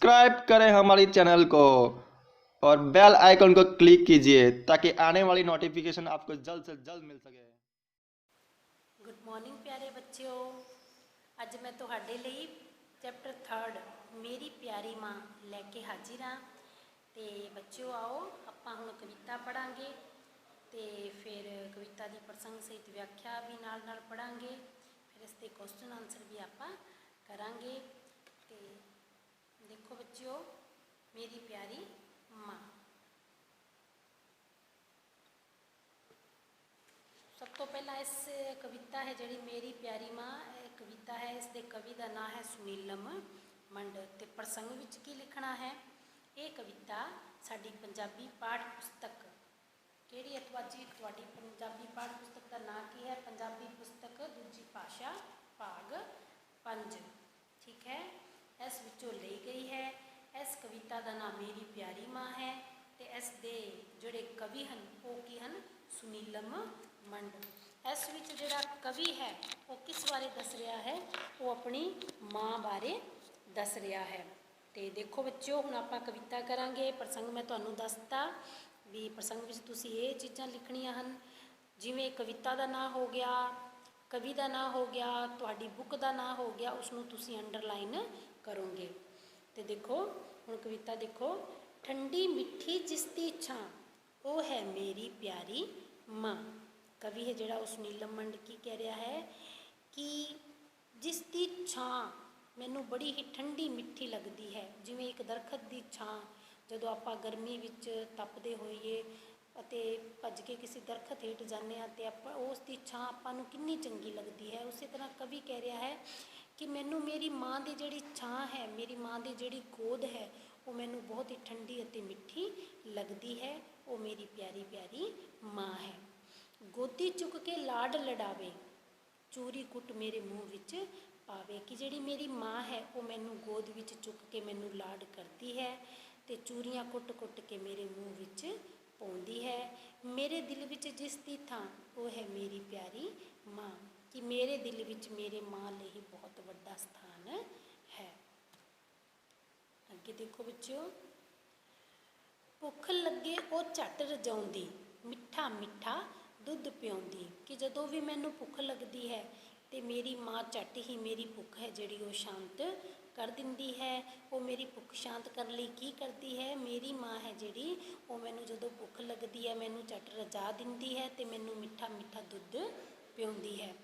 Subscribe करें हमारे channel को और बेल आइकन को क्लिक कीजिए ताकि आने वाली नोटिफिकेशन आपको जल्द से जल्द मिल सके। गुड मॉर्निंग प्यारे बच्चों, अज मैं तुहाडे लई चैप्टर 3 मेरी प्यारी माँ लैके हाजिर हाँ। तो बच्चों आओ आपां हुण कविता पढ़ांगे तो फिर कविता की प्रसंग सहित व्याख्या भी नाल पढ़ांगे, फिर इसके क्वेश्चन आंसर भी आपां करांगे। तो देखो बच्चों, मेरी प्यारी माँ। सब तो पहला इस कविता है जी मेरी प्यारी माँ कविता है, इसके कवि का नाम है सुनीलम मंड। तो प्रसंग विच की लिखना है, ये कविता साडी पंजाबी पाठ पुस्तक केड़ी है तुहाडी पंजाबी पाठ पुस्तक का नाम की है? पंजाबी पुस्तक दूजी भाषा भाग 5, ठीक है, इस विचों ली गई है। इस कविता का नाम मेरी प्यारी माँ है। तो इस दे जोड़े कवि हैं वो की हैं? सुनीलम मंड। इस विच जिहड़ा कवि है वो किस बारे दस रहा है? वो अपनी माँ बारे दस रहा है। तो देखो बच्चों, हुण आपां कविता करांगे। प्रसंग मैं तुहानूं दसता भी प्रसंग विच तुसीं ये चीज़ां लिखणियां हन, जिवें कविता का नाम हो गया, कवि का नाम हो गया, तुहाडी बुक का नाम हो गया, उसनूं तुसीं अंडरलाइन करोगे। तो देखो हुण कविता देखो, ठंडी मिठी जिसकी छां वो है मेरी प्यारी माँ। कवि है जिहड़ा उस सुनीलम मंड की कह रहा है कि जिसकी छां मैनू बड़ी ही ठंडी मिठी लगती है। जिवें एक दरखत की छां जदों आपां गर्मी विच तपदे होइए ਅਤੇ भज के किसी दरखत हेठ जाने तो आप उसकी छां आपां नूं कितनी चंगी लगती है। उस तरह कवि कह रहा है कि मैनू मेरी माँ की जिहड़ी छां है, मेरी माँ की जिहड़ी गोद है, वो मैनू बहुत ही ठंडी अते मिठी लगती है। वो मेरी प्यारी प्यारी माँ है। गोदी चुक के लाड लड़ावे, चूरी कुट मेरे मुँह विच पावे। कि जिहड़ी मेरी माँ है वो मैनू गोद विच चुक के मैनू लाड करती है तो चूरियाँ कुट कुट के मेरे मुँह विच पाउंदी है। मेरे दिल विच जिसकी थां वो है मेरी प्यारी माँ। कि मेरे दिल विच मेरे माँ लिए ही बहुत बड़ा स्थान है। अगे देखो बच्चों, भुख लगे वो झट रजाउंदी, मिठा मिठा दुध पियाउंदी। कि जदों भी मैनू भुख लगती है तो मेरी माँ झट ही मेरी भुख है जिहड़ी वो शांत कर दिंदी है। वो मेरी भुख शांत करने लई की करती है? मेरी माँ है जिहड़ी वो मैनू जदों भुख लगती है मैनू झट रजा दिंदी है तो मैनू मिठा मिठा दुध पियाउंदी है।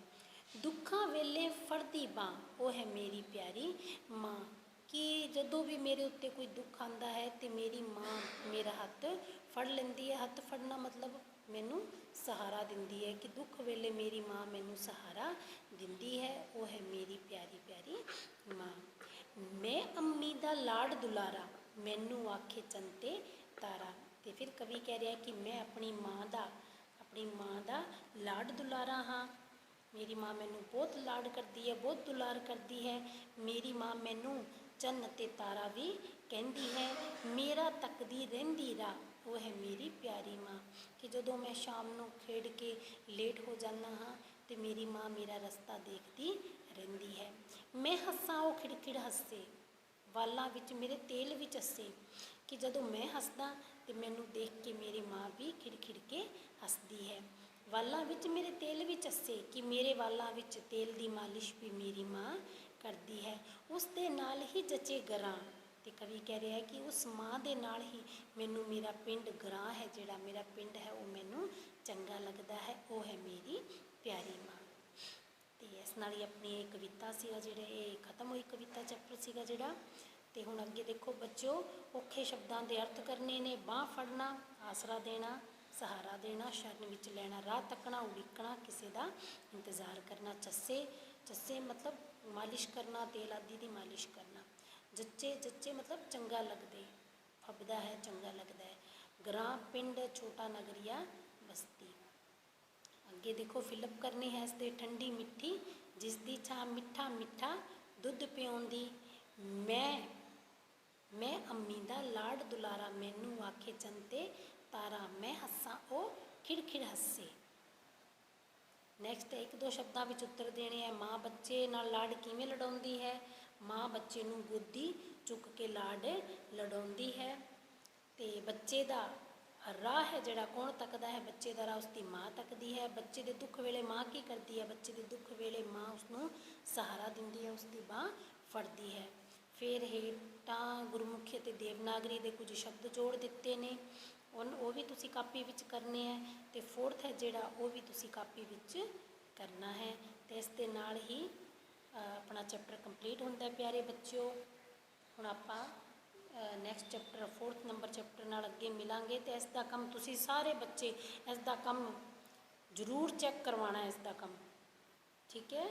दुखा वेले फड़दी बाँ वो है मेरी प्यारी माँ। कि जदों भी मेरे उत्ते कोई दुख आता है तो मेरी माँ मेरा हथ फड़ लेंदी है। हथ फड़ना मतलब मैनू सहारा दिंदी है। कि दुख वेले मेरी माँ मैनू सहारा दिंदी है। वो है मेरी प्यारी प्यारी माँ। मैं अम्मी दा लाड दुलारा, मैनू आखे चंते तारा। तो फिर कवि कह रहा है कि मैं अपनी माँ दा लाड दुलारा हाँ। मेरी माँ मैनू बहुत लाड करती है, बहुत दुलार करती है। मेरी माँ मैनू चन्न ते तारा भी कहती है। मेरा तकदी रहिंदी राह वो है मेरी प्यारी माँ। कि जदों मैं शाम नूं खेड के लेट हो जाना हाँ तो मेरी माँ मेरा रस्ता देखती रहिंदी है। मैं हस्सां वो खिड़खिड़ हस्से, वालां विच मेरे तेल भी चस्से। कि जदों मैं हसदा तो मैनू देख के मेरी माँ भी खिड़खिड़ के हसदी है। वालां विच मेरे तेल भी चस्से, कि मेरे वालां विच तेल की मालिश भी मेरी माँ करती है। उस दे नाल ही जचे गरां। तो कवि कह रहा है कि उस माँ के नाल ही मैनू मेरा पिंड गरां है, जिहड़ा मेरा पिंड है वो मैनू चंगा लगता है। वो है मेरी प्यारी माँ। तो इस नाल ही अपनी एक कविता सीगा जिहड़ा ये खत्म हुई कविता चैप्टर सीगा जिहड़ा। तो हुण अगे देखो बच्चों, औखे शब्दों के अर्थ करने ने। बाँह फड़ना, आसरा देना, सहारा देना, शरण विच लैना, राह तकना, उड़ीकना, किसी का इंतजार करना। चस्से, चस्से मतलब मालिश करना, तेल आदि की मालिश करना। जच्चे, जच्चे मतलब चंगा लगदे, फबदा है, चंगा लगता है। ग्रां पिंड, छोटा नगरिया बस्ती। अगे देखो फिलअप करनी है इससे, ठंडी मिठी जिसकी छां मिठा मिठा दुध पियाउंदी। मैं अम्मी दा लाड दुलारा, मैनू आखे चंते तारा। मैं हस्सां ओ खिड़खिड़ हस्से। नैक्सट एक दो शब्दों में उत्तर देने हैं। माँ बच्चे नाल लाड किवें लड़ाउंदी है? ਮਾਂ ਬੱਚੇ ਨੂੰ ਗੋਦੀ ਚੁੱਕ ਕੇ ਲਾਡ ਲਡਾਉਂਦੀ ਹੈ। ਤੇ ਬੱਚੇ ਦਾ ਰਾਹ ਹੈ ਜਿਹੜਾ ਕੌਣ ਤੱਕਦਾ ਹੈ? ਬੱਚੇ ਦਾ ਰਾਹ ਉਸਦੀ ਮਾਂ ਤੱਕਦੀ ਹੈ। ਬੱਚੇ ਦੇ ਦੁੱਖ ਵੇਲੇ ਮਾਂ ਕੀ ਕਰਦੀ ਹੈ? ਬੱਚੇ ਦੇ ਦੁੱਖ ਵੇਲੇ ਮਾਂ ਉਸਨੂੰ ਸਹਾਰਾ ਦਿੰਦੀ ਹੈ, ਉਸਦੀ ਬਾਂਹ ਫੜਦੀ ਹੈ। ਫਿਰ ਹੇਠਾਂ ਗੁਰਮੁਖੀ ਅਤੇ ਦੇਵਨਾਗਰੀ ਦੇ ਕੁਝ ਸ਼ਬਦ ਜੋੜ ਦਿੱਤੇ ਨੇ, ਉਹ ਵੀ ਤੁਸੀਂ ਕਾਪੀ ਵਿੱਚ ਕਰਨੇ ਹੈ। ਤੇ ਫੋਰਥ ਹੈ ਜਿਹੜਾ, ਉਹ ਵੀ ਤੁਸੀਂ ਕਾਪੀ ਵਿੱਚ ਕਰਨਾ ਹੈ। ਤੇ ਇਸ ਦੇ ਨਾਲ ਹੀ ਆਪਣਾ ਚੈਪਟਰ ਕੰਪਲੀਟ ਹੁੰਦਾ ਹੈ ਪਿਆਰੇ ਬੱਚਿਓ। ਹੁਣ ਆਪਾਂ next chapter 4th number chapter ਨਾਲ ਅੱਗੇ ਮਿਲਾਂਗੇ। ਤੇ ਇਸ ਦਾ ਕੰਮ ਤੁਸੀਂ ਸਾਰੇ ਬੱਚੇ ਇਸ ਦਾ ਕੰਮ ਜ਼ਰੂਰ ਚੈੱਕ ਕਰਵਾਉਣਾ, ਇਸ ਦਾ ਕੰਮ, ਠੀਕ ਹੈ।